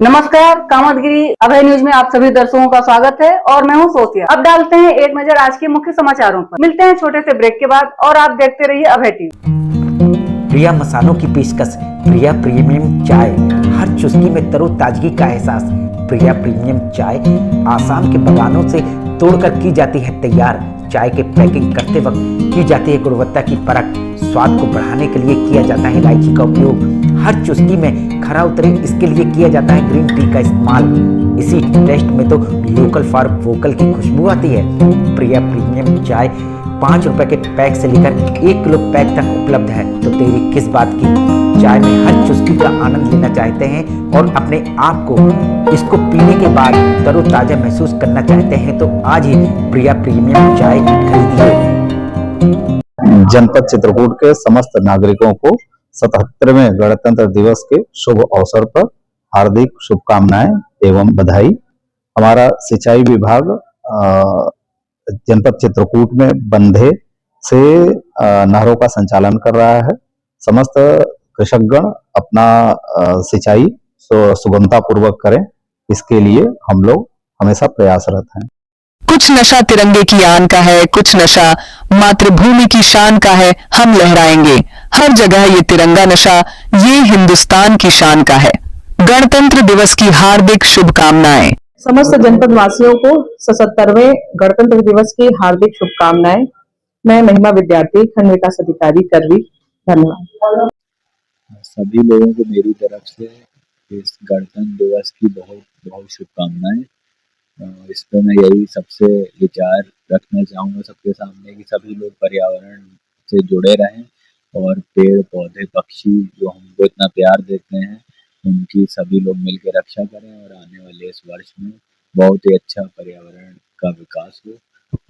नमस्कार, कामतगिरी अभय न्यूज में आप सभी दर्शकों का स्वागत है और मैं हूं सोफिया। अब डालते हैं एक नजर आज के मुख्य समाचारों पर। मिलते हैं छोटे से ब्रेक के बाद और आप देखते रहिए अभय टीवी। प्रिया मसालों की पेशकश, प्रिया प्रीमियम चाय, हर चुस्की में तरोताजगी का एहसास। प्रिया प्रीमियम चाय आसाम के बागानों से तोड़कर की जाती है तैयार। चाय के पैकिंग करते वक्त की जाती है गुणवत्ता की परख। स्वाद को बढ़ाने के लिए किया जाता है इलायची का उपयोग। हर चुस्की में खरा उतरे इसके लिए किया जाता है ग्रीन टी का इस्तेमाल। इसी टेस्ट में तो लोकल फॉर वोकल की खुशबू आती है। प्रिया प्रीमियम चाय 5 रुपए के पैक से लेकर 1 किलो पैक तक उपलब्ध है। तो देरी किस बात की, चाय में हर चुस्की का आनंद लेना चाहते हैं और अपने आप को इसको पीने के बाद तरोताजा महसूस करना चाहते हैं तो आज ही प्रिया प्रीमियम चाय खरीदिए। जनपद चित्रकूट के समस्त नागरिकों को 77वें गणतंत्र दिवस के शुभ अवसर पर हार्दिक शुभकामनाएं एवं बधाई। हमारा सिंचाई विभाग जनपद चित्रकूट में बंधे से नहरों का संचालन कर रहा है। समस्त कृषकगण अपना सिंचाई सुगमता पूर्वक करें, इसके लिए हम लोग हमेशा प्रयासरत हैं। कुछ नशा तिरंगे की आन का है, कुछ नशा मातृभूमि की शान का है। हम लहराएंगे हर जगह ये तिरंगा नशा, ये हिंदुस्तान की शान का है। गणतंत्र दिवस की हार्दिक शुभकामनाएं। समस्त जनपद वासियों को 77वें गणतंत्र दिवस की हार्दिक शुभकामनाएं। मैं महिमा विद्यार्थी, खंड विकास अधिकारी, करवी। धन्यवाद। सभी लोगों को मेरी तरफ से इस गणतंत्र दिवस की बहुत बहुत शुभकामनाएं। इस पर मैं यही सबसे विचार रखना चाहूँगा सबके सामने कि सभी लोग पर्यावरण से जुड़े रहें और पेड़ पौधे पक्षी जो हमको इतना प्यार देते हैं उनकी सभी लोग मिलकर रक्षा करें और आने वाले इस वर्ष में बहुत ही अच्छा पर्यावरण का विकास हो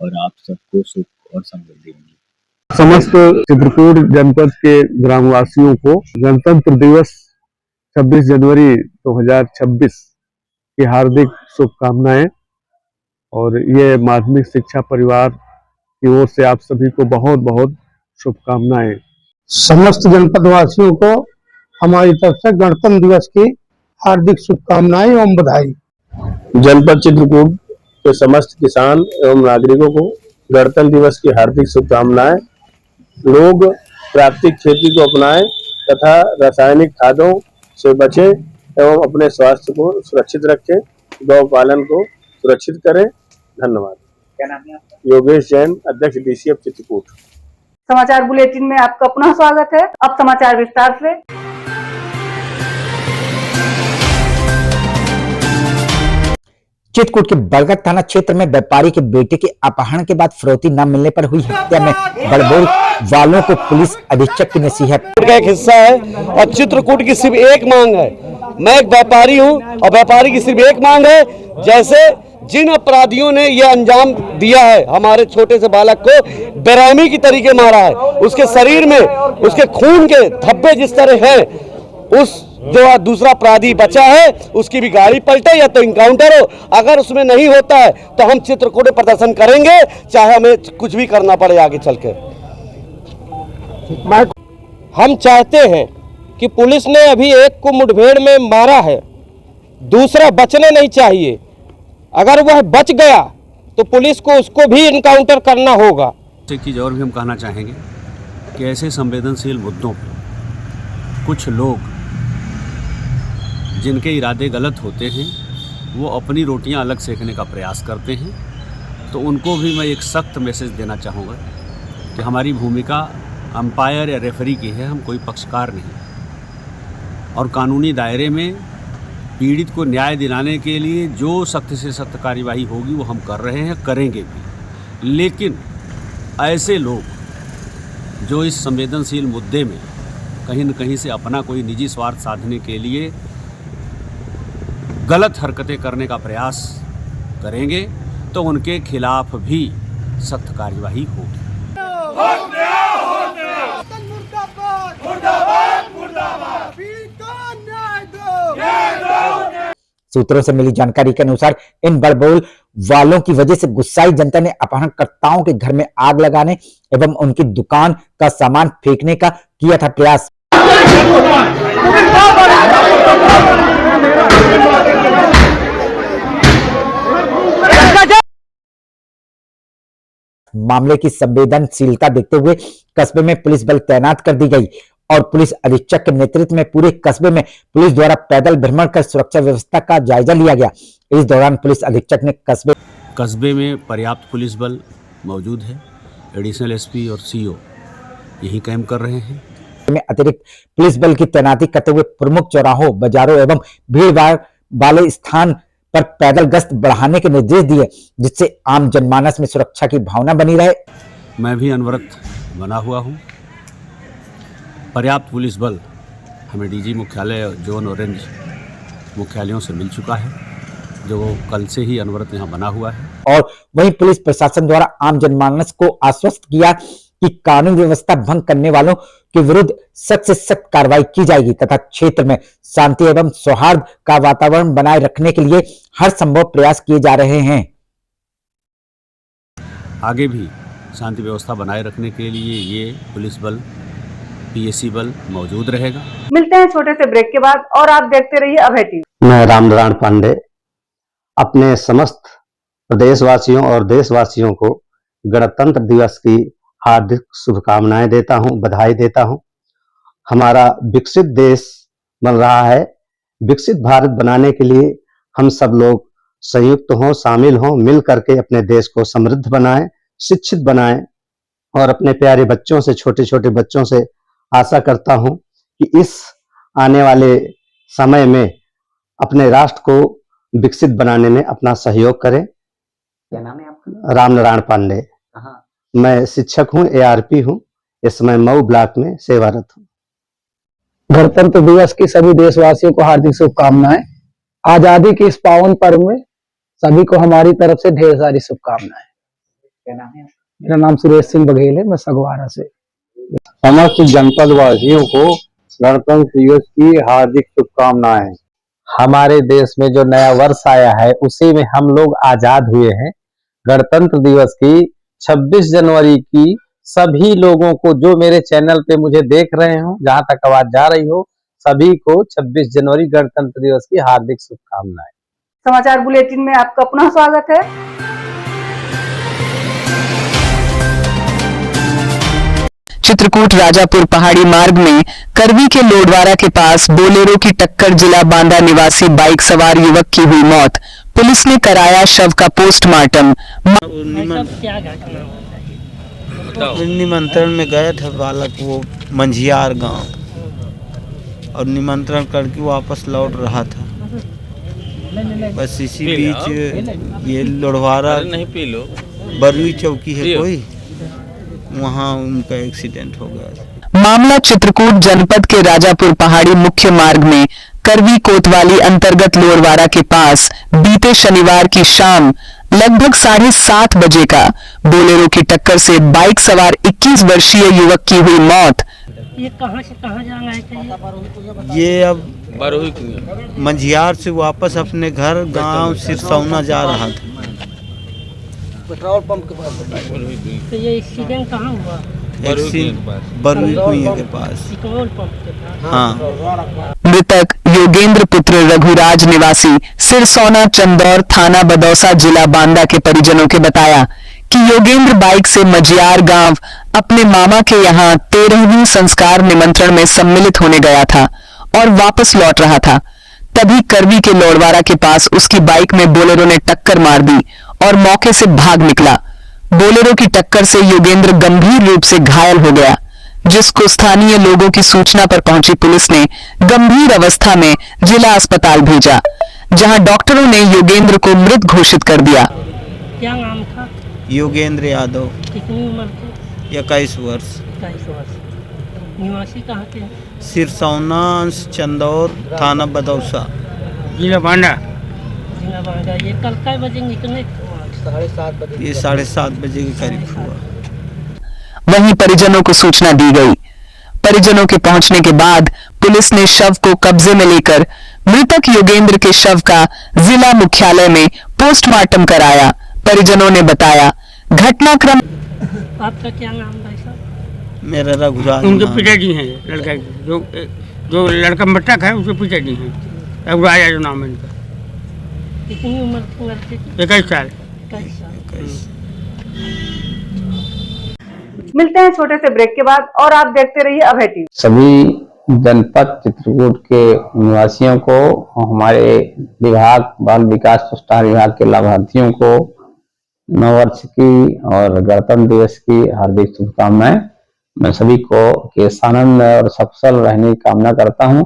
और आप सबको सुख और समृद्धि मिले। समस्त चित्रकूट जनपद के ग्रामवासियों को गणतंत्र दिवस 26 जनवरी 2026 की हार्दिक शुभकामनाएं और ये माध्यमिक शिक्षा परिवार की ओर से आप सभी को बहुत बहुत शुभकामनाएं। समस्त जनपद वासियों को हमारी तरफ से गणतंत्र दिवस की हार्दिक शुभकामनाएं एवं बधाई। जनपद चित्रकूट के समस्त किसान एवं नागरिकों को गणतंत्र दिवस की हार्दिक शुभकामनाएं। लोग प्राकृतिक खेती को अपनाएं तथा रासायनिक खादों से बचें एवं अपने स्वास्थ्य को सुरक्षित रखें। गौ पालन को सुरक्षित करें। धन्यवाद। क्या नाम है आपका? योगेश जैन, अध्यक्ष DCF चित्रकूट। समाचार बुलेटिन में आपका पुनः स्वागत है। अब समाचार विस्तार से। चित्रकूट के बरगद थाना क्षेत्र में व्यापारी के बेटे के अपहरण के बाद फिरौती न मिलने पर हुई हत्या में बड़बोल वालों को पुलिस अधीक्षक की नसीहत का एक हिस्सा है और चित्रकूट की सिर्फ एक मांग है। मैं एक व्यापारी हूं और व्यापारी की सिर्फ एक मांग है, जैसे जिन अपराधियों ने ये अंजाम दिया है, हमारे छोटे से बालक को बेरहमी की तरीके मारा है, उसके शरीर में उसके खून के धब्बे जिस तरह हैं, उस जो दूसरा अपराधी बचा है उसकी भी गाड़ी पलटे या तो इनकाउंटर हो। अगर उसमें नहीं होता है तो हम चित्रकूट में प्रदर्शन करेंगे, चाहे हमें कुछ भी करना पड़े आगे चल के। हम चाहते हैं कि पुलिस ने अभी एक को मुठभेड़ में मारा है, दूसरा बचने नहीं चाहिए। अगर वह बच गया तो पुलिस को उसको भी इनकाउंटर करना होगा। एक चीज़ और भी हम कहना चाहेंगे कि ऐसे संवेदनशील मुद्दों पर कुछ लोग जिनके इरादे गलत होते हैं वो अपनी रोटियां अलग सेकने का प्रयास करते हैं, तो उनको भी मैं एक सख्त मैसेज देना चाहूँगा कि हमारी भूमिका अंपायर या रेफरी की है, हम कोई पक्षकार नहीं। और कानूनी दायरे में पीड़ित को न्याय दिलाने के लिए जो सख्त से सख्त कार्यवाही होगी वो हम कर रहे हैं, करेंगे भी। लेकिन ऐसे लोग जो इस संवेदनशील मुद्दे में कहीं न कहीं से अपना कोई निजी स्वार्थ साधने के लिए गलत हरकतें करने का प्रयास करेंगे तो उनके खिलाफ भी सख्त कार्यवाही होगी। सूत्रों से मिली जानकारी के अनुसार इन बड़बोल वालों की वजह से गुस्साई जनता ने अपहरणकर्ताओं के घर में आग लगाने एवं उनकी दुकान का सामान फेंकने का किया था प्रयास। मामले की संवेदनशीलता देखते हुए कस्बे में पुलिस बल तैनात कर दी गई और पुलिस अधीक्षक के नेतृत्व में पूरे कस्बे में पुलिस द्वारा पैदल भ्रमण कर सुरक्षा व्यवस्था का जायजा लिया गया। इस दौरान पुलिस अधीक्षक ने कस्बे में पर्याप्त पुलिस बल मौजूद है। एडिशनल एसपी और सीओ यही कैंप कर रहे हैं। में अतिरिक्त पुलिस बल की तैनाती करते हुए प्रमुख चौराहों, बाजारों एवं भीड़भाड़ वाले स्थान पर पैदल गश्त बढ़ाने के निर्देश दिए, जिससे आम जनमानस में सुरक्षा की भावना बनी रहे। मैं भी अनवरत बना हुआ हूँ। पर्याप्त पुलिस बल हमें डीजी मुख्यालय, जोन और रेंज मुख्यालयों से मिल चुका है, जो कल से ही अनवरत यहाँ बना हुआ है। और वहीं पुलिस प्रशासन द्वारा आम जनमानस को आश्वस्त किया कि कानून व्यवस्था भंग करने वालों के विरुद्ध सख्त से सख्त कार्रवाई की जाएगी तथा क्षेत्र में शांति एवं सौहार्द का वातावरण बनाए रखने के लिए हर संभव प्रयास किए जा रहे हैं। आगे भी शांति व्यवस्था बनाए रखने के लिए ये पुलिस बल, पीएसी बल मौजूद रहेगा। मिलते हैं छोटे से ब्रेक के बाद और आप देखते रहिए अभय टीवी। मैं रामनारायण पांडे अपने समस्त प्रदेशवासियों और देशवासियों को गणतंत्र दिवस की हार्दिक शुभकामनाएं देता हूं, बधाई देता हूं। हमारा विकसित देश बन रहा है। विकसित भारत बनाने के लिए हम सब लोग संयुक्त हों, शामिल हों, मिल करके अपने देश को समृद्ध बनाएं, शिक्षित बनाएं और अपने प्यारे बच्चों से, छोटे छोटे बच्चों से आशा करता हूं कि इस आने वाले समय में अपने राष्ट्र को विकसित बनाने में अपना सहयोग करें। क्या नाम है आपका? रामनारायण पांडे। मैं शिक्षक हूं, एआरपी हूं। इस समय मऊ ब्लॉक में सेवारत हूं। गणतंत्र दिवस की सभी देशवासियों को हार्दिक शुभकामनाएं। आजादी के इस पावन पर्व में सभी को हमारी तरफ से ढेर सारी शुभकामनाएं। क्या नाम है आपका? मेरा नाम सुरेश सिंह बघेल है, मैं सगवारा से। समस्त जनपद वासियों को गणतंत्र दिवस की हार्दिक शुभकामनाएं। हमारे देश में जो नया वर्ष आया है उसी में हम लोग आजाद हुए हैं। गणतंत्र दिवस की 26 जनवरी की सभी लोगों को, जो मेरे चैनल पे मुझे देख रहे हो, जहां तक आवाज जा रही हो, सभी को 26 जनवरी गणतंत्र दिवस की हार्दिक शुभकामनाएं। समाचार बुलेटिन में आपका पुनः स्वागत है। चित्रकूट राजापुर पहाड़ी मार्ग में करवी के लोडवारा के पास बोलेरो की टक्कर, जिला बांदा निवासी बाइक सवार युवक की हुई मौत। पुलिस ने कराया शव का पोस्टमार्टम। निमंत्रण में गए थे बालक, वो मंझियार गांव, और निमंत्रण करके वापस लौट रहा था। बस इसी बीच ये लोडवारा बरवी चौकी है कोई, वहाँ उनका एक्सीडेंट हो गया। मामला चित्रकूट जनपद के राजापुर पहाड़ी मुख्य मार्ग में करवी कोतवाली अंतर्गत लोरवारा के पास बीते शनिवार की शाम लगभग 7:30 बजे का बोलेरो की टक्कर से बाइक सवार 21 वर्षीय युवक की हुई मौत। ये कहां से कहां जाना है? ये अब मंझियार से वापस अपने घर गांव सिरसौना जा रहा था। पेट्रोल पंप के पास। तो ये एक्सीडेंट कहाँ हुआ? बरवी कुइया के पास। पेट्रोल पंप के पास। हाँ। मृतक योगेंद्र पुत्र रघुराज निवासी सिरसौना चंदौर थाना बदौसा जिला बांदा के परिजनों के बताया कि योगेंद्र बाइक से मजियार गांव अपने मामा के यहाँ 13वीं संस्कार निमंत्रण में सम्मिलित होने गया था और वापस लौट रहा था। तभी करवी के लोडवारा के पास उसकी बाइक में बोलेरो ने टक्कर मार दी और मौके से भाग निकला। बोलेरो की टक्कर से योगेंद्र गंभीर रूप से घायल हो गया, जिसको स्थानीय लोगों की सूचना पर पहुंची पुलिस ने गंभीर अवस्था में जिला अस्पताल भेजा, जहां डॉक्टरों ने योगेंद्र को मृत घोषित कर दिया। क्या नाम था? योगेंद्र यादव। कितनी उम्र थी? 21 वर्ष। 21 वर्ष। निवासी कहाँ के? सिरसौना चंदौर थाना बदौसा जिला बांदा। जिला बांदा। ये कल कै बजे निकले? 7:30 बजे। ये 7:30 बजे के करीब हुआ। वहीं परिजनों को सूचना दी गई। परिजनों के पहुंचने के बाद पुलिस ने शव को कब्जे में लेकर मृतक योगेंद्र के शव का जिला मुख्यालय में पोस्टमार्टम कराया। परिजनों ने बताया घटनाक्रम। आपका क्या नाम भाई साहब? मेरा रघुराज। उनके पिताजी हैं लड़का, जो लड़का मृतक है उसके पिताजी हैं, रघुराज जो नाम है इनका। कितनी उम्र थी लड़के की? 21 साल। 21 साल। मिलते हैं छोटे से ब्रेक के बाद और आप देखते रहिए अभय टीवी। सभी जनपद चित्रकूट के निवासियों को, हमारे विभाग बाल विकास पुरस्कार विभाग के लाभार्थियों को नववर्ष की और गणतंत्र दिवस की हार्दिक शुभकामनाएं। मैं सभी को केस आनंद और सफल रहने की कामना करता हूं।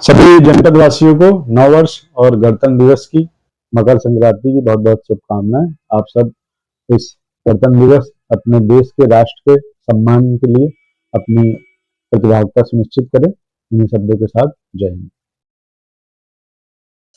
सभी जनपद वासियों को नववर्ष और गणतंत्र दिवस की, मकर संक्रांति की बहुत बहुत शुभकामनाएं। आप सब इस गणतंत्र दिवस अपने देश के, राष्ट्र के सम्मान के लिए अपनी प्रतिभागिता सुनिश्चित करें। इन्हीं शब्दों के साथ जय हिंद।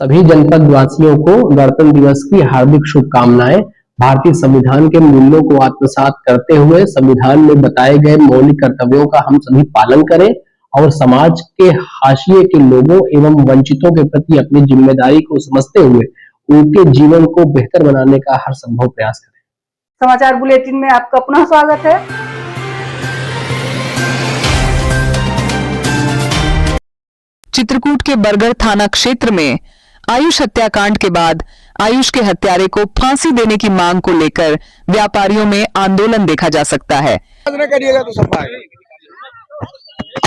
सभी जनपद वासियों को गणतंत्र दिवस की हार्दिक शुभकामनाएं। भारतीय संविधान के मूल्यों को आत्मसात करते हुए संविधान में बताए गए मौलिक कर्तव्यों का हम सभी पालन करें और समाज के हाशिए के लोगों एवं वंचितों के प्रति अपनी जिम्मेदारी को समझते हुए उनके जीवन को बेहतर बनाने का हर संभव प्रयास करें। समाचार बुलेटिन में आपका पुनः स्वागत है। चित्रकूट के बरगढ़ थाना क्षेत्र में आयुष हत्याकांड के बाद आयुष के हत्यारे को फांसी देने की मांग को लेकर व्यापारियों में आंदोलन देखा जा सकता है।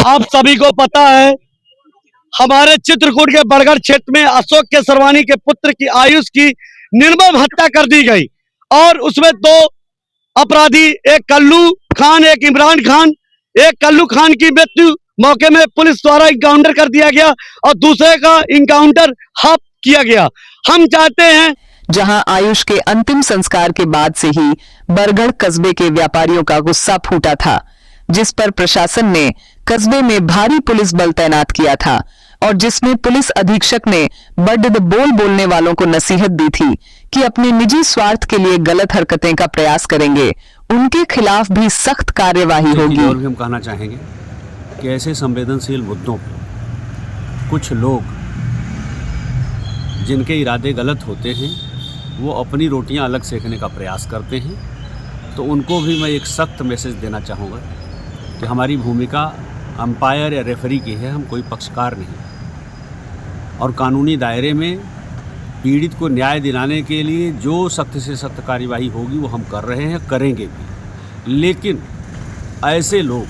आप सभी को पता है, हमारे चित्रकूट के बरगढ़ क्षेत्र में अशोक केसरवानी के पुत्र की आयुष की निर्मम हत्या कर दी गई और उसमें दो अपराधी, एक कल्लू खान, एक इमरान खान। एक कल्लू खान की मृत्यु मौके में पुलिस द्वारा इनकाउंटर कर दिया गया और दूसरे का इनकाउंटर हाफ किया गया। हम चाहते हैं, जहां आयुष के अंतिम संस्कार के बाद से ही बरगढ़ कस्बे के व्यापारियों का गुस्सा फूटा था, जिस पर प्रशासन ने कस्बे में भारी पुलिस बल तैनात किया था और जिसमें पुलिस अधीक्षक ने बड्ड बोल बोलने वालों को नसीहत दी थी कि अपने निजी स्वार्थ के लिए गलत हरकतें का प्रयास करेंगे, उनके खिलाफ भी सख्त कार्यवाही होगी। और भी हम कहना चाहेंगे कि ऐसे संवेदनशील मुद्दों पर कुछ लोग जिनके इरादे गलत होते हैं वो अपनी रोटियां अलग सेकने का प्रयास करते हैं, तो उनको भी मैं एक सख्त मैसेज देना चाहूँगा कि हमारी भूमिका अंपायर या रेफरी की है, हम कोई पक्षकार नहीं। और कानूनी दायरे में पीड़ित को न्याय दिलाने के लिए जो सख्त से सख्त कार्यवाही होगी वो हम कर रहे हैं, करेंगे भी। लेकिन ऐसे लोग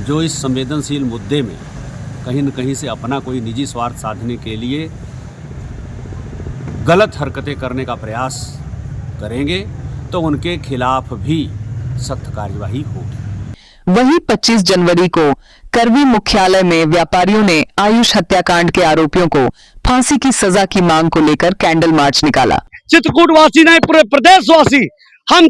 जो इस संवेदनशील मुद्दे में कहीं न कहीं से अपना कोई निजी स्वार्थ साधने के लिए गलत हरकतें करने का प्रयास करेंगे, तो उनके खिलाफ भी सख्त कार्यवाही होगी। वहीं 25 जनवरी को करवी मुख्यालय में व्यापारियों ने आयुष हत्याकांड के आरोपियों को फांसी की सजा की मांग को लेकर कैंडल मार्च निकाला। चित्रकूट वासी नहीं, पूरे प्रदेशवासी, हम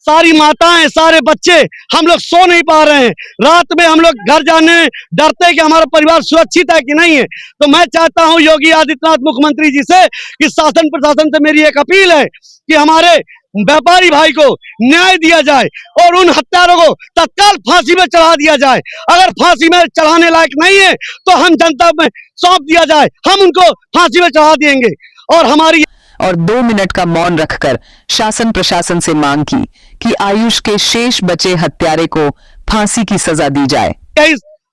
सारी माताएं, सारे बच्चे, हम लोग सो नहीं पा रहे हैं। रात में हम लोग घर जाने डरते हैं कि हमारा परिवार सुरक्षित है कि नहीं है। तो मैं चाहता हूं योगी आदित्यनाथ मुख्यमंत्री जी से कि शासन प्रशासन से मेरी एक अपील है कि हमारे व्यापारी भाई को न्याय दिया जाए और उन हत्यारों को तत्काल फांसी में चढ़ा दिया जाए। अगर फांसी में चढ़ाने लायक नहीं है तो हम जनता में सौंप दिया जाए, हम उनको फांसी में चढ़ा देंगे। और 2 मिनट का मौन रखकर शासन प्रशासन से मांग की कि आयुष के शेष बचे हत्यारे को फांसी की सजा दी जाए।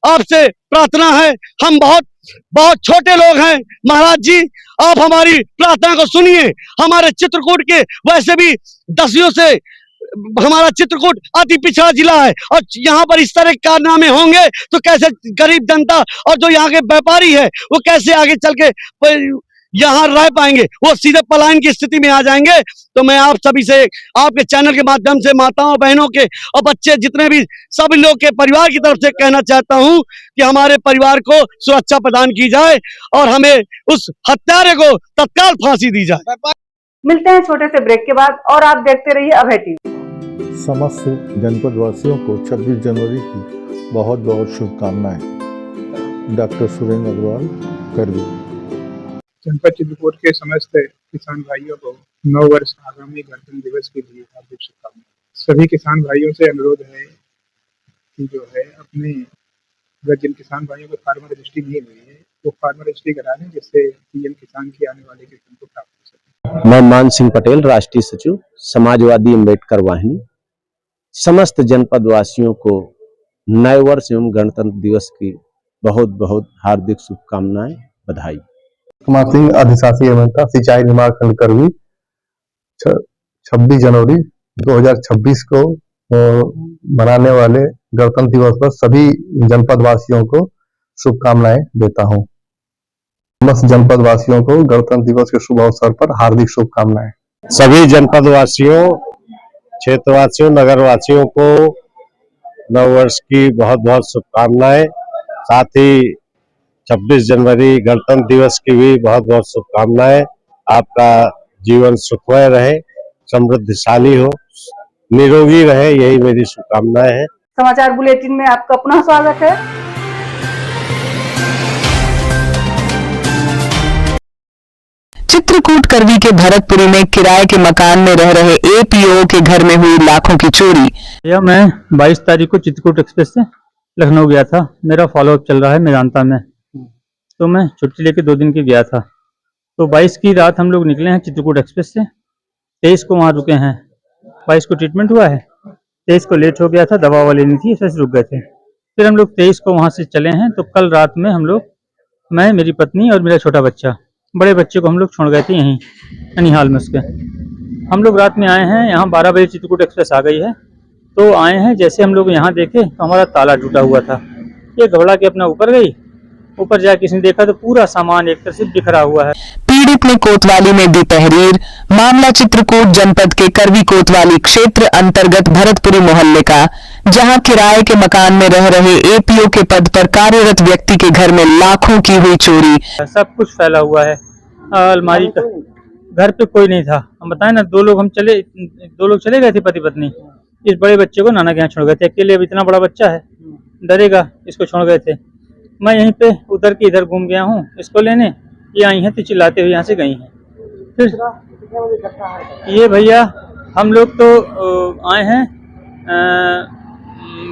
आपसे प्रार्थना है, हम बहुत छोटे लोग हैं, महाराज जी आप हमारी प्रार्थना को सुनिए। हमारे चित्रकूट के वैसे भी दसियों से हमारा चित्रकूट अति पिछड़ा जिला है और यहाँ पर इस तरह के कारनामे होंगे तो कैसे गरीब जनता और जो यहाँ के व्यापारी है वो कैसे आगे चल के यहाँ रह पाएंगे, वो सीधे पलायन की स्थिति में आ जाएंगे। तो मैं आप सभी से, आपके चैनल के माध्यम से माताओं बहनों के और बच्चे जितने भी सभी लोग के परिवार की तरफ से कहना चाहता हूँ कि हमारे परिवार को सुरक्षा प्रदान की जाए और हमें उस हत्यारे को तत्काल फांसी दी जाए। मिलते हैं छोटे से ब्रेक के बाद और आप देखते रहिए अभय टीवी। समस्त जनपद वासियों को 26 जनवरी की बहुत बहुत शुभकामनाएं। डॉक्टर सुरेंद्र अग्रवाल, करवी। जनपद चित्रकूट के समस्त किसान भाइयों को नव वर्ष आगामी गणतंत्र दिवस के लिए हार्दिक शुभकामनाएं। सभी किसान भाइयों से अनुरोध है कि जो है अपने, अगर जिन किसान भाइयों को फार्मर रजिस्ट्री नहीं हुई है वो फार्मर रजिस्ट्री करा लें, जिससे पीएम किसान की आने वाले किसान को प्राप्त हो सके। मैं मान सिंह पटेल, राष्ट्रीय सचिव समाजवादी अम्बेडकर वाहिनी। समस्त जनपद वासियों को नए वर्ष एवं गणतंत्र दिवस की बहुत बहुत हार्दिक शुभकामनाएं, बधाई। कुमार सिंह, अधिशासी अभियंता, सिंचाई विभाग खंड करवी। 26 जनवरी 2026 को मनाने वाले गणतंत्र दिवस पर सभी जनपद वासियों को शुभकामनाएं देता हूं। समस्त जनपद वासियों को गणतंत्र दिवस के शुभ अवसर पर हार्दिक शुभकामनाएं। सभी जनपद वासियों, क्षेत्रवासियों, नगरवासियों को नववर्ष की बहुत बहुत शुभकामनाएं। साथ ही 26 जनवरी गणतंत्र दिवस की भी बहुत बहुत शुभकामनाएं। आपका जीवन सुखमय रहे, समृद्धशाली हो, निरोगी रहे, यही मेरी शुभकामनाएं हैं। समाचार बुलेटिन में आपका पुनः स्वागत है। चित्रकूट करवी के भरतपुरी में किराए के मकान में रह रहे एपीओ के घर में हुई लाखों की चोरी। भैया मैं 22 तारीख को चित्रकूट एक्सप्रेस से लखनऊ गया था। मेरा फॉलोअप चल रहा है मेदांता में, तो मैं छुट्टी लेके 2 दिन की गया था। तो 22 की रात हम लोग निकले हैं चित्रकूट एक्सप्रेस से, 23 को वहाँ रुके हैं। 22 को ट्रीटमेंट हुआ है, 23 को लेट हो गया था, दवा लेनी थी, इसलिए रुक गए थे। फिर हम लोग 23 को वहाँ से चले हैं। तो कल रात में हम लोग, मैं, मेरी पत्नी और मेरा छोटा बच्चा, बड़े बच्चे को हम लोग छोड़ गए थे यहीं ननिहाल में उसके। हम लोग रात में आए हैं यहाँ, 12 बजे चित्रकूट एक्सप्रेस आ गई है। तो आए हैं, जैसे हम लोग यहाँ देखे तो हमारा ताला टूटा हुआ था। ये घबरा के अपना ऊपर गई, ऊपर जाके किसी ने देखा तो पूरा सामान एक तरह से बिखरा हुआ है। पीड़ित ने कोतवाली में दी तहरीर। मामला चित्रकूट जनपद के करवी कोतवाली क्षेत्र अंतर्गत भरतपुरी मोहल्ले का, जहां किराए के मकान में रह रहे एपीओ के पद पर कार्यरत व्यक्ति के घर में लाखों की हुई चोरी। सब कुछ फैला हुआ है। अलमारी का, घर पे कोई नहीं था। हम बताएं ना, 2 लोग चले गए थे, पति पत्नी। इस बड़े बच्चे को नाना के यहाँ छोड़ गए थे अकेले। अब इतना बड़ा बच्चा है, डरेगा, इसको छोड़ गए थे। मैं यहीं पे उधर की इधर घूम गया हूँ इसको लेने। ये आई हैं तो चिल्लाते हुए यहाँ से गई हैं। फिर ये भैया हम लोग तो आए हैं,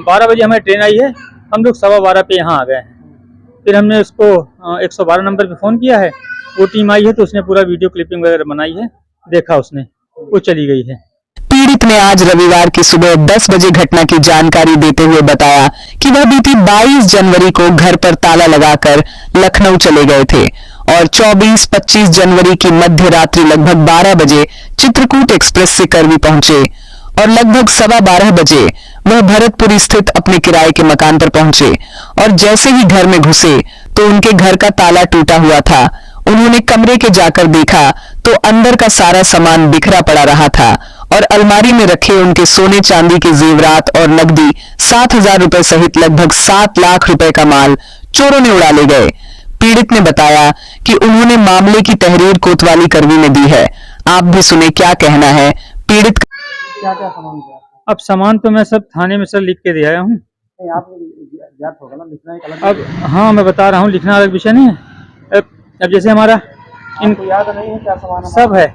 12 बजे हमें ट्रेन आई है, हम लोग 12:15 पे यहाँ आ गए हैं। फिर हमने उसको 112 नंबर पे फ़ोन किया है, वो टीम आई है तो उसने पूरा वीडियो क्लिपिंग वगैरह बनाई है, देखा उसने, वो चली गई है। पीड़ित ने आज रविवार की सुबह 10 बजे घटना की जानकारी देते हुए बताया कि वह बीती 22 जनवरी को घर पर ताला लगाकर लखनऊ चले गए थे और 24-25 जनवरी की मध्य रात्रि लगभग 12 बजे चित्रकूट एक्सप्रेस से करवी पहुंचे और लगभग 12:15 बजे वह भरतपुरी स्थित अपने किराए के मकान पर पहुंचे और जैसे ही घर में घुसे तो उनके घर का ताला टूटा हुआ था। उन्होंने कमरे के जाकर देखा तो अंदर का सारा सामान बिखरा पड़ा रहा था और अलमारी में रखे उनके सोने चांदी के जेवरात और नकदी 7,000 रुपए सहित लगभग 7 लाख रुपए का माल चोरों ने उड़ा ले गए। पीड़ित ने बताया कि उन्होंने मामले की तहरीर कोतवाली करवी में दी है। आप भी सुने क्या कहना है पीड़ित। क्या सामान? अब सामान तो मैं सब थाने में सर लिख के दे आया हूँ। अब हाँ, मैं बता रहा हूँ, लिखना अलग विषय नहीं है। अब जैसे हमारा इनको याद नहीं है क्या सामान सब है।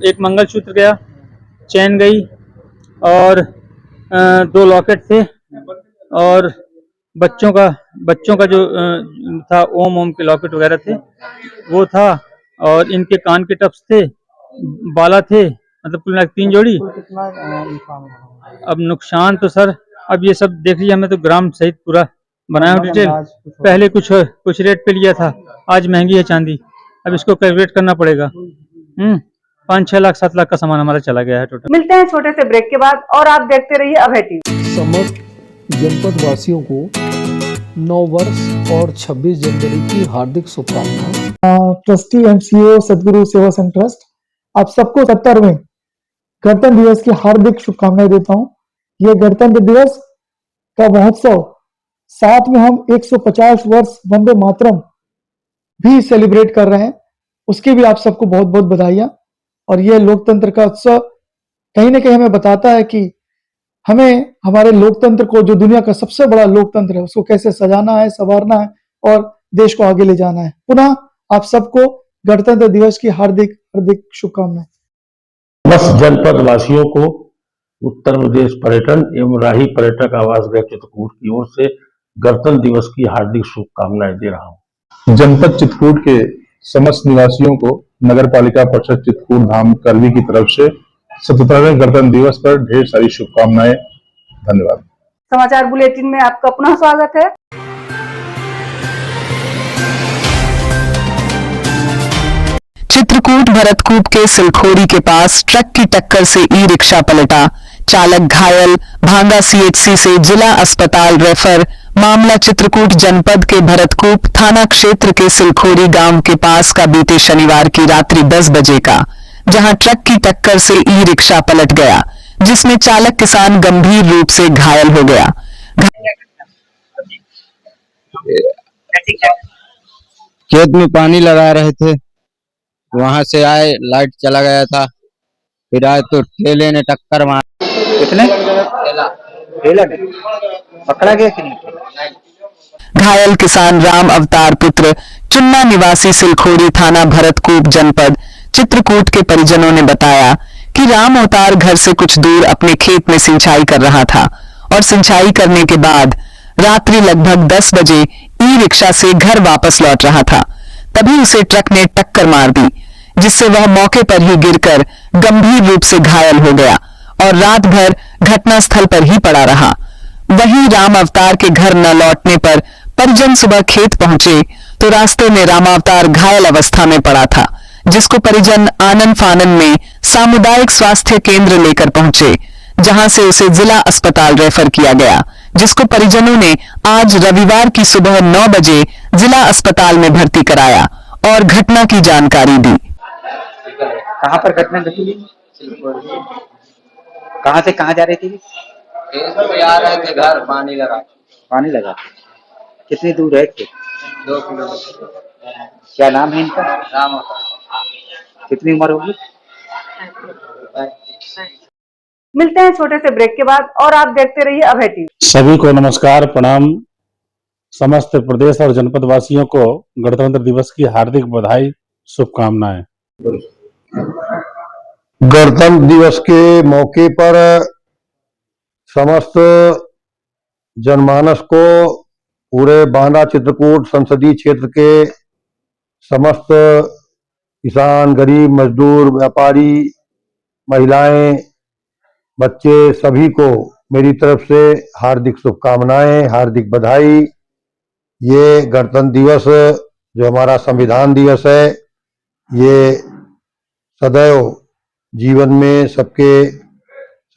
एक मंगलसूत्र गया, चैन गई और 2 लॉकेट थे और बच्चों का जो था ओम के लॉकेट वगैरह थे वो था और इनके कान के टप्स थे, बाला थे, मतलब कुल 3 जोड़ी। अब नुकसान तो सर अब ये सब देख लीजिए, हमें तो ग्राम सहित पूरा बनाया डिटेल। पहले कुछ रेट पे लिया था, आज महंगी है चांदी, अब इसको कैलकुलेट करना पड़ेगा। 5-6 लाख 7 लाख का सामान हमारा चला गया है टोटल। मिलते हैं छोटे से ब्रेक के बाद और आप देखते रहिए अभय टीवी। समस्त जनपद वासियों को नव वर्ष और 26 जनवरी की हार्दिक शुभकामनाएं। ट्रस्टी एंड सीईओ सदगुरु सेवा संघ ट्रस्ट आप सबको 70वें गणतंत्र दिवस की हार्दिक शुभकामनाएं देता हूं। ये गणतंत्र दिवस का महोत्सव, साथ में हम 150 वर्ष वंदे मातरम भी सेलिब्रेट कर रहे हैं, उसकी भी आप सबको बहुत बहुत बधाइयां। और ये लोकतंत्र का उत्सव कहीं ना कहीं हमें बताता है कि हमें हमारे लोकतंत्र को, जो दुनिया का सबसे बड़ा लोकतंत्र है, उसको कैसे सजाना है, संवारना है और देश को आगे ले जाना है। पुनः आप सबको गणतंत्र दिवस की हार्दिक हार्दिक शुभकामनाएं। समस्त जनपद वासियों को उत्तर प्रदेश पर्यटन एवं राही पर्यटक आवास गृह चित्रकूट की ओर से गणतंत्र दिवस की हार्दिक शुभकामनाएं दे रहा हूं। जनपद चित्रकूट के समस्त निवासियों को नगर पालिका परिषद चित्रकूट धाम करवी की तरफ से 77वें गणतंत्र दिवस पर ढेर सारी शुभकामनाएं। धन्यवाद। समाचार बुलेटिन में आपका पुनः स्वागत है। चित्रकूट भरतकूप के सिलखोरी के पास ट्रक की टक्कर से ई रिक्शा पलटा, चालक घायल, भांगा सीएचसी से जिला अस्पताल रेफर। मामला चित्रकूट जनपद के भरतकूप थाना क्षेत्र के सिलखोरी गांव के पास का बीते शनिवार की रात्रि 10 बजे का, जहां ट्रक की टक्कर से ई रिक्शा पलट गया, जिसमें चालक किसान गंभीर रूप से घायल हो गया। खेत में पानी लगा रहे थे, वहां से आए, लाइट चला गया था, फिर आए तो ठेले ने टक्कर मार। कितने ठेला पकड़ा गया कि नहीं? घायल किसान राम अवतार पुत्र चुन्ना निवासी सिलखोरी थाना भरतकूप जनपद चित्रकूट के परिजनों ने बताया कि राम अवतार घर से कुछ दूर अपने खेत में सिंचाई कर रहा था और सिंचाई करने के बाद रात्रि लगभग 10 बजे ई रिक्शा से घर वापस लौट रहा था। तभी उसे ट्रक ने टक्कर मार दी, जिससे वह मौके पर ही गिरकर गंभीर रूप से घायल हो गया और रात भर घटनास्थल पर ही पड़ा रहा। वहीं राम अवतार के घर न लौटने पर परिजन सुबह खेत पहुंचे तो रास्ते में राम अवतार घायल अवस्था में पड़ा था, जिसको परिजन आनन फानन में सामुदायिक स्वास्थ्य केंद्र लेकर पहुंचे, जहां से उसे जिला अस्पताल रेफर किया गया, जिसको परिजनों ने आज रविवार की सुबह 9 बजे जिला अस्पताल में भर्ती कराया और घटना की जानकारी दी। कहां पर घटना घटी? कहां से कहां जा रही थी? आ रहे थे घर, पानी लगा। पानी लगा। कितनी दूर है खेत? 2 किलोमीटर। क्या नाम है इनका? राम। कितनी उम्र होगी? मिलते हैं छोटे से ब्रेक के बाद और आप देखते रहिए अभय टीवी। सभी को नमस्कार, प्रणाम। समस्त प्रदेश और जनपद वासियों को गणतंत्र दिवस की हार्दिक बधाई, शुभकामनाएं। गणतंत्र दिवस के मौके पर समस्त जनमानस को, पूरे बांदा चित्रकूट संसदीय क्षेत्र के समस्त किसान, गरीब, मजदूर, व्यापारी, महिलाएं, बच्चे, सभी को मेरी तरफ से हार्दिक शुभकामनाएं, हार्दिक बधाई। ये गणतंत्र दिवस जो हमारा संविधान दिवस है, ये सदैव जीवन में सबके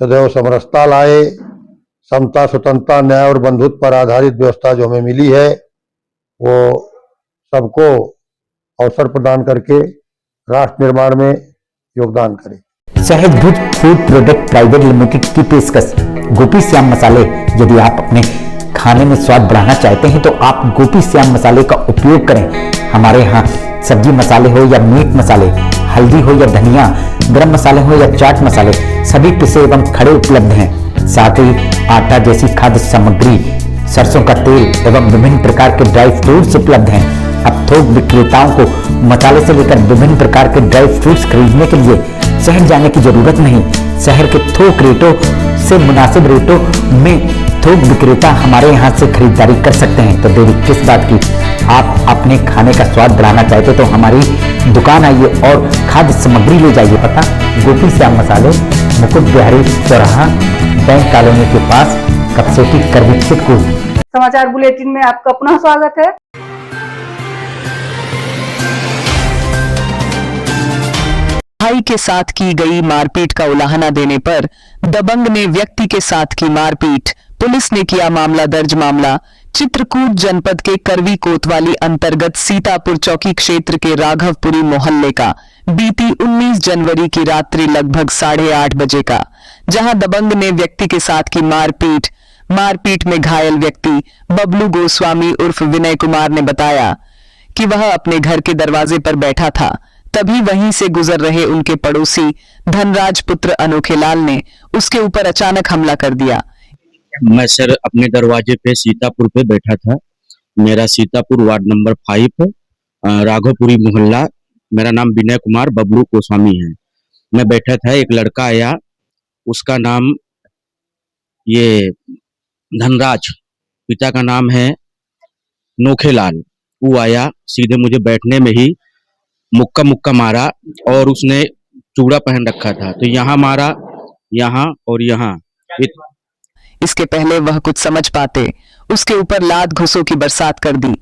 सदैव समरसता लाए, समता, स्वतंत्रता, न्याय और बंधुत्व पर आधारित व्यवस्था जो हमें मिली है, वो सबको अवसर प्रदान करके राष्ट्र निर्माण में योगदान करे। सहज भुज फूड प्रोडक्ट प्राइवेट लिमिटेड की पेशकश गोपी श्याम मसाले। यदि आप अपने खाने में स्वाद बढ़ाना चाहते हैं तो आप गोपी श्याम मसाले का उपयोग करें। हमारे यहाँ सब्जी मसाले हो या मीट मसाले, हल्दी हो या धनिया, गरम मसाले हो या चाट मसाले, सभी पिसे एवं खड़े उपलब्ध हैं। साथ ही आटा जैसी खाद्य सामग्री, सरसों का तेल एवं विभिन्न प्रकार के ड्राई फ्रूट्स उपलब्ध हैं। अब थोक विक्रेताओं को मसाले से लेकर विभिन्न प्रकार के ड्राई फ्रूट्स खरीदने के लिए शहर जाने की जरूरत नहीं। शहर के थोक रेटों से मुनासिब रेटों में थोक विक्रेता हमारे यहाँ से खरीदारी कर सकते हैं। तो देरी किस बात की? आप अपने खाने का स्वाद बढ़ाना चाहते तो हमारी दुकान आइए और खाद्य सामग्री ले जाइए। पता गोपी श्याम मसाले, मुकुट बिहारी चौराहा, बैंक कॉलोनी के पास, कपसेटी, करवी, चित्रकूट। समाचार बुलेटिन में आपका पुनः स्वागत है। भाई के साथ की गई मारपीट का उलाहना देने पर दबंग ने व्यक्ति के साथ की मारपीट। पुलिस ने किया मामला दर्ज। मामला चित्रकूट जनपद के करवी कोतवाली अंतर्गत सीतापुर चौकी क्षेत्र के राघवपुरी मोहल्ले का बीती 19 जनवरी की रात्रि लगभग 8:30 बजे का, जहां दबंग ने व्यक्ति के साथ की मारपीट में घायल व्यक्ति बबलू गोस्वामी उर्फ विनय कुमार ने बताया कि वह अपने घर के दरवाजे पर बैठा था। तभी वहीं से गुजर रहे उनके पड़ोसी धनराज पुत्र अनोखे लाल ने उसके ऊपर अचानक हमला कर दिया। मैं सर अपने दरवाजे पे सीतापुर पे बैठा था। मेरा सीतापुर वार्ड नंबर 5 राघवपुरी मोहल्ला। मेरा नाम विनय कुमार बबलू गोस्वामी है। मैं बैठा था, एक लड़का आया, उसका नाम ये धनराज, पिता का नाम है नोखे लाल। वो आया, सीधे मुझे बैठने में ही मुक्का मारा और उसने चूड़ा पहन रखा था, तो यहाँ मारा, यहाँ और यहाँ। इसके पहले वह कुछ समझ पाते उसके ऊपर लात घुसों की बरसात कर दी।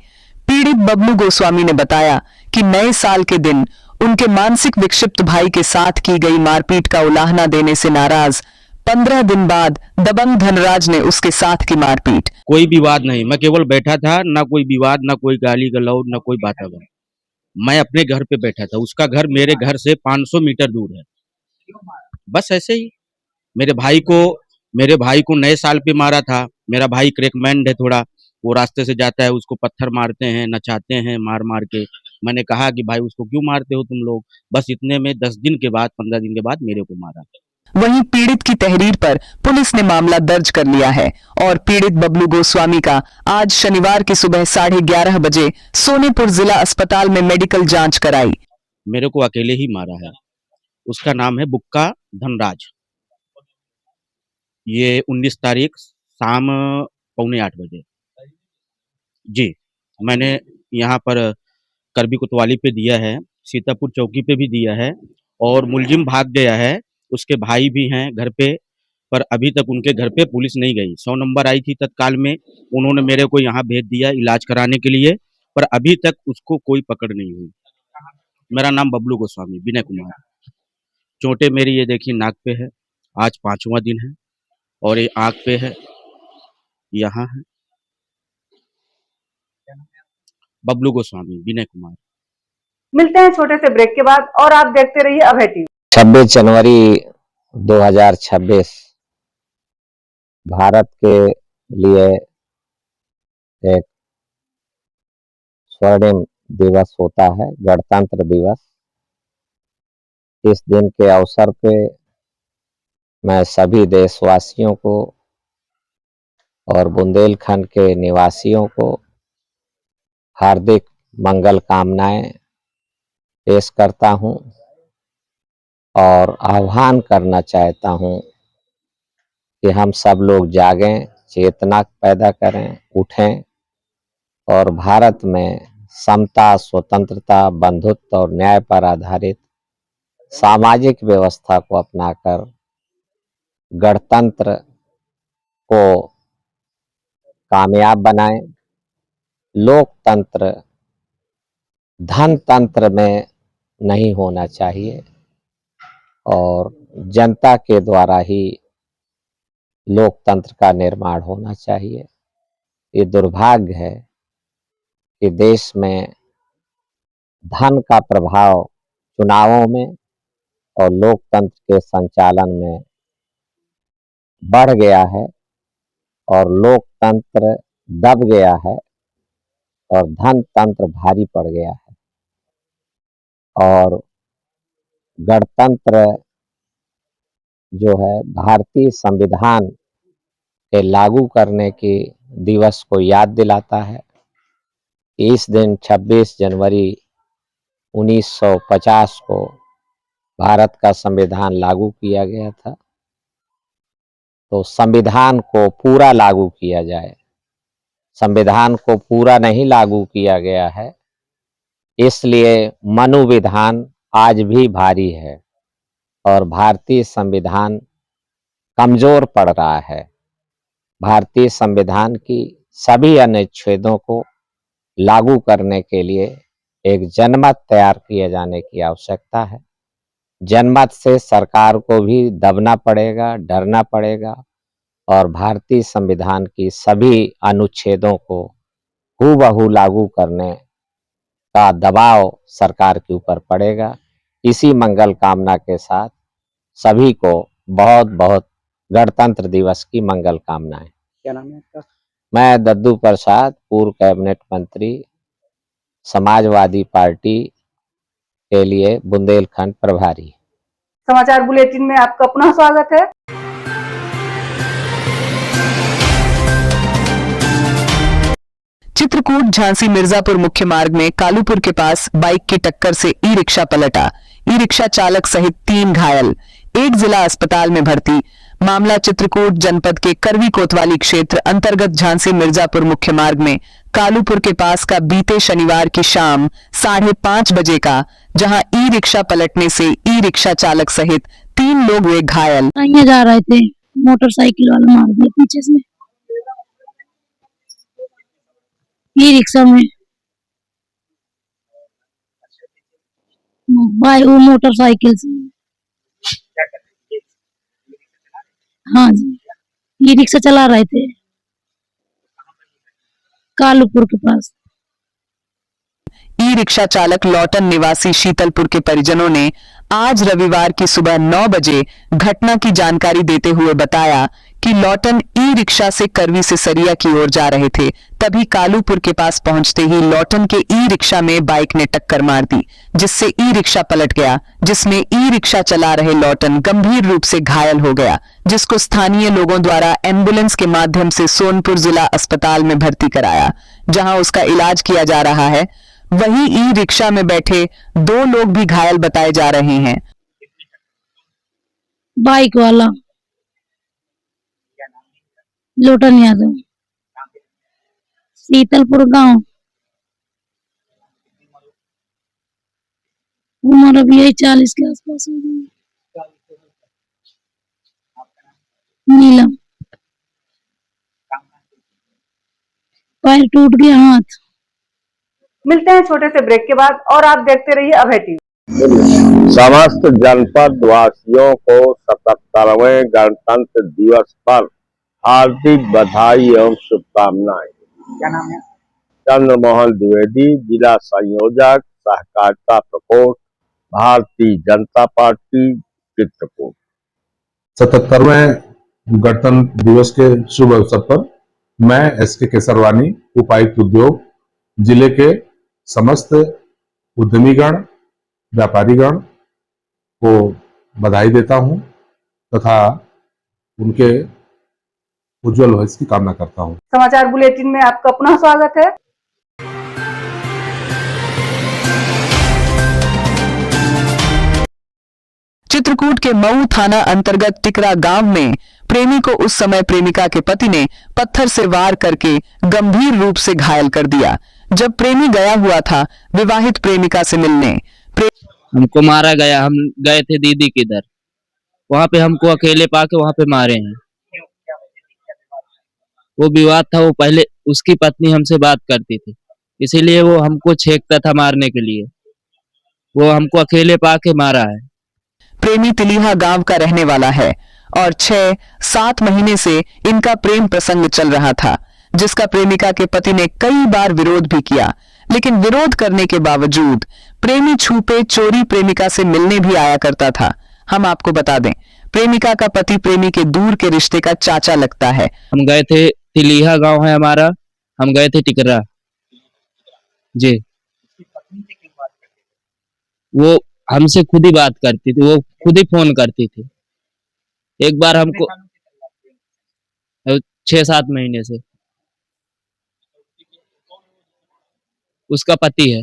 पीड़ित बबलू गोस्वामी ने बताया कि नए साल के दिन उनके मानसिक विक्षिप्त भाई के साथ की गई मारपीट का उलाहना देने से नाराज 15 दिन बाद दबंग धनराज ने उसके साथ की मारपीट। कोई विवाद नहीं, मैं केवल बैठा था, ना कोई विवाद, ना कोई गाली गलौज, ना कोई वातावरण। मैं अपने घर पे बैठा था, उसका घर मेरे घर से 500 मीटर दूर है। बस ऐसे ही मेरे भाई को नए साल पे मारा था। मेरा भाई क्रैकमैन है थोड़ा, वो रास्ते से जाता है, उसको पत्थर मारते हैं, नचाते हैं मार मार के। मैंने कहा कि भाई उसको क्यों मारते हो तुम लोग? बस इतने में 10 दिन के बाद 15 दिन के बाद मेरे को मारा। वहीं पीड़ित की तहरीर पर पुलिस ने मामला दर्ज कर लिया है और पीड़ित बबलू गोस्वामी का आज शनिवार की सुबह 11:30 बजे सोनेपुर जिला अस्पताल में मेडिकल जांच कराई। मेरे को अकेले ही मारा है। उसका नाम है बुक्का धनराज। ये 19 तारीख शाम 7:45 बजे। जी, मैंने यहाँ पर करबी कोतवाली पे दिया है, सीतापुर चौकी पे भी दिया है और मुलजिम भाग गया है। उसके भाई भी हैं घर पे, पर अभी तक उनके घर पे पुलिस नहीं गई। 100 नंबर आई थी तत्काल में, उन्होंने मेरे को यहाँ भेज दिया इलाज कराने के लिए, पर अभी तक उसको कोई पकड़ नहीं हुई। मेरा नाम बबलू गोस्वामी, विनय कुमार। चोटें मेरी ये देखिए नाक पे है, आज 5वां दिन है, और ये आँख पे है, यहाँ है। बबलू गोस्वामी, विनय कुमार। मिलते हैं छोटे से ब्रेक के बाद और आप देखते रहिए अभय टीवी। 26 जनवरी 2026 भारत के लिए एक स्वर्णिम दिवस होता है, गणतंत्र दिवस। इस दिन के अवसर पे मैं सभी देशवासियों को और बुंदेलखंड के निवासियों को हार्दिक मंगल कामनाएं पेश करता हूं और आह्वान करना चाहता हूं कि हम सब लोग जागें, चेतना पैदा करें, उठें और भारत में समता, स्वतंत्रता, बंधुत्व और न्याय पर आधारित सामाजिक व्यवस्था को अपनाकर गणतंत्र को कामयाब बनाएं। लोकतंत्र धनतंत्र में नहीं होना चाहिए और जनता के द्वारा ही लोकतंत्र का निर्माण होना चाहिए। ये दुर्भाग्य है कि देश में धन का प्रभाव चुनावों में और लोकतंत्र के संचालन में बढ़ गया है और लोकतंत्र दब गया है और धनतंत्र भारी पड़ गया है। और गणतंत्र जो है भारतीय संविधान के लागू करने के दिवस को याद दिलाता है। इस दिन 26 जनवरी 1950 को भारत का संविधान लागू किया गया था। तो संविधान को पूरा लागू किया जाए। संविधान को पूरा नहीं लागू किया गया है, इसलिए मनोविधान आज भी भारी है और भारतीय संविधान कमजोर पड़ रहा है। भारतीय संविधान की सभी अनुच्छेदों को लागू करने के लिए एक जनमत तैयार किए जाने की आवश्यकता है। जनमत से सरकार को भी दबना पड़ेगा, डरना पड़ेगा और भारतीय संविधान की सभी अनुच्छेदों को हूबहू लागू करने का दबाव सरकार के ऊपर पड़ेगा। इसी मंगल कामना के साथ सभी को बहुत बहुत गणतंत्र दिवस की मंगल कामनाएं। क्या नाम है आपका? मैं दद्दू प्रसाद, पूर्व कैबिनेट मंत्री, समाजवादी पार्टी के लिए बुंदेलखंड प्रभारी। समाचार बुलेटिन में आपका पुनः स्वागत है। चित्रकूट झांसी मिर्जापुर मुख्य मार्ग में कालूपुर के पास बाइक की टक्कर से ई रिक्शा पलटा। ई रिक्शा चालक सहित 3 घायल, एक जिला अस्पताल में भर्ती। मामला चित्रकूट जनपद के करवी कोतवाली क्षेत्र अंतर्गत झांसी मिर्जापुर मुख्य मार्ग में कालूपुर के पास का बीते शनिवार की शाम 5:30 बजे का, जहां ई रिक्शा पलटने से ई रिक्शा चालक सहित 3 लोग हुए घायल। जा रहे थे, मोटरसाइकिल वाला मार दिया पीछे से ई रिक्शा में। वो मोटरसाइकिल से हाँ जी, ये रिक्शा चला रहे थे कालूपुर के पास। ई रिक्शा चालक लौटन निवासी शीतलपुर के परिजनों ने आज रविवार की सुबह 9 बजे घटना की जानकारी देते हुए बताया कि लौटन ई रिक्शा से करवी से सरिया की ओर जा रहे थे। तभी कालूपुर के पास पहुंचते ही लौटन के ई रिक्शा में बाइक ने टक्कर मार दी, जिससे ई रिक्शा पलट गया, जिसमें ई रिक्शा चला रहे लौटन गंभीर रूप से घायल हो गया, जिसको स्थानीय लोगों द्वारा एम्बुलेंस के माध्यम से सोनपुर जिला अस्पताल में भर्ती कराया, जहां उसका इलाज किया जा रहा है। वहीं ई रिक्शा में बैठे 2 लोग भी घायल बताए जा रहे हैं। बाइक वाला लोटन यादव, शीतलपुर गांव, उम्र अभी यही 40 के आसपास होगी। नीलम, पैर टूट गया, हाथ। मिलते हैं छोटे से ब्रेक के बाद और आप देखते रहिए अभय टीवी। समस्त जनपद वासियों को 77वें गणतंत्र दिवस पर हार्दिक बधाई एवं शुभकामनाएं। क्या नाम है? चंद्रमोहन द्विवेदी, जिला संयोजक सहकारिता प्रकोष्ठ, भारतीय जनता पार्टी, चित्रकूट। 77वें गणतंत्र दिवस के शुभ अवसर पर मैं एसके केसरवानी, उपायुक्त उद्योग, जिले के समस्त उद्यमीगण, व्यापारीगण को बधाई देता हूं तथा उनके उज्जवल भविष्य की कामना करता हूं। समाचार बुलेटिन में आपका पुनः स्वागत है। चित्रकूट के मऊ थाना अंतर्गत टिकरा गांव में प्रेमी को उस समय प्रेमिका के पति ने पत्थर से वार करके गंभीर रूप से घायल कर दिया। जब प्रेमी गया हुआ था विवाहित प्रेमिका से मिलने, हमको मारा गया। हम गए थे दीदी के इधर, वहां पे हमको अकेले पाके वहां पे मारे हैं। वो विवाद था, वो पहले उसकी पत्नी हमसे बात करती थी, इसीलिए वो हमको छेकता था मारने के लिए। वो हमको अकेले पाके मारा है। प्रेमी तिलीहा गांव का रहने वाला है और 6-7 महीने से इनका प्रेम प्रसंग चल रहा था, जिसका प्रेमिका के पति ने कई बार विरोध भी किया। लेकिन विरोध करने के बावजूद प्रेमी छुपे चोरी प्रेमिका से मिलने भी आया करता था। हम आपको बता दें, प्रेमिका का पति प्रेमी के दूर के रिश्ते का चाचा लगता है। हम गए थे, तिलीहा गांव है हमारा, हम गए थे टिकरा जी। वो हमसे खुद ही बात करती थी, वो खुद ही फोन करती थी। एक बार हमको 6-7 महीने से उसका पति है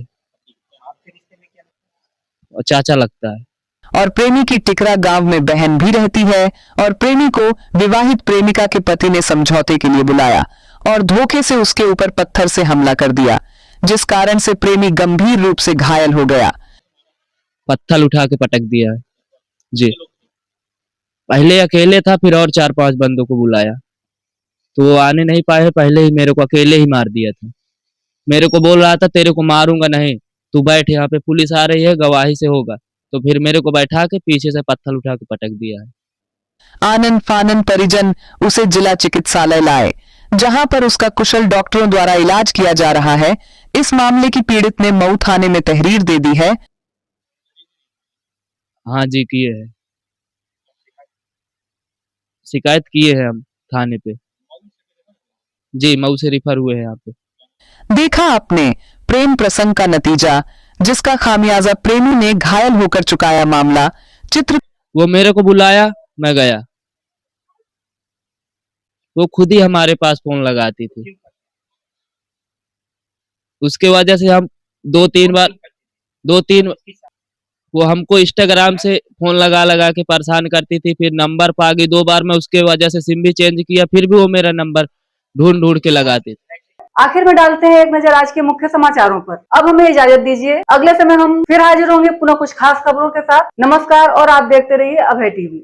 और चाचा लगता है। और प्रेमी की टिकरा गांव में बहन भी रहती है और प्रेमी को विवाहित प्रेमिका के पति ने समझौते के लिए बुलाया और धोखे से उसके ऊपर पत्थर से हमला कर दिया, जिस कारण से प्रेमी गंभीर रूप से घायल हो गया। पत्थर उठा के पटक दिया है जी। पहले अकेले था, फिर और 4-5 बंदों को बुलाया तो वो आने नहीं पाए। पहले ही मेरे को अकेले ही मार दिया था। मेरे को बोल रहा था तेरे को मारूंगा नहीं, तू बैठ, यहाँ पे पुलिस आ रही है, गवाही से होगा। तो फिर मेरे को बैठा के पीछे से पत्थर उठा के पटक दिया है। आनंद फानन परिजन उसे जिला चिकित्सालय लाए, जहां पर उसका कुशल डॉक्टरों द्वारा इलाज किया जा रहा है। इस मामले की पीड़ित ने मऊ थाने में तहरीर दे दी है। हाँ जी, किए है, शिकायत किए है हम थाने पे जी। मऊ से रिफर हुए हैं यहाँ पे। देखा आपने प्रेम प्रसंग का नतीजा, जिसका खामियाजा प्रेमी ने घायल होकर चुकाया मामला। वो मेरे को बुलाया, मैं गया, वो खुद ही हमारे पास फोन लगाती थी। उसके वजह से हम 2-3 बार वो हमको इंस्टाग्राम से फोन लगा के परेशान करती थी। फिर नंबर पा गई 2 बार, मैं उसके वजह से सिम भी चेंज किया, फिर भी वो मेरा नंबर ढूंढ के लगाती थी। आखिर में डालते हैं एक नजर आज के मुख्य समाचारों पर। अब हमें इजाजत दीजिए, अगले समय हम फिर हाजिर होंगे पुनः कुछ खास खबरों के साथ। नमस्कार और आप देखते रहिए अभय टीवी।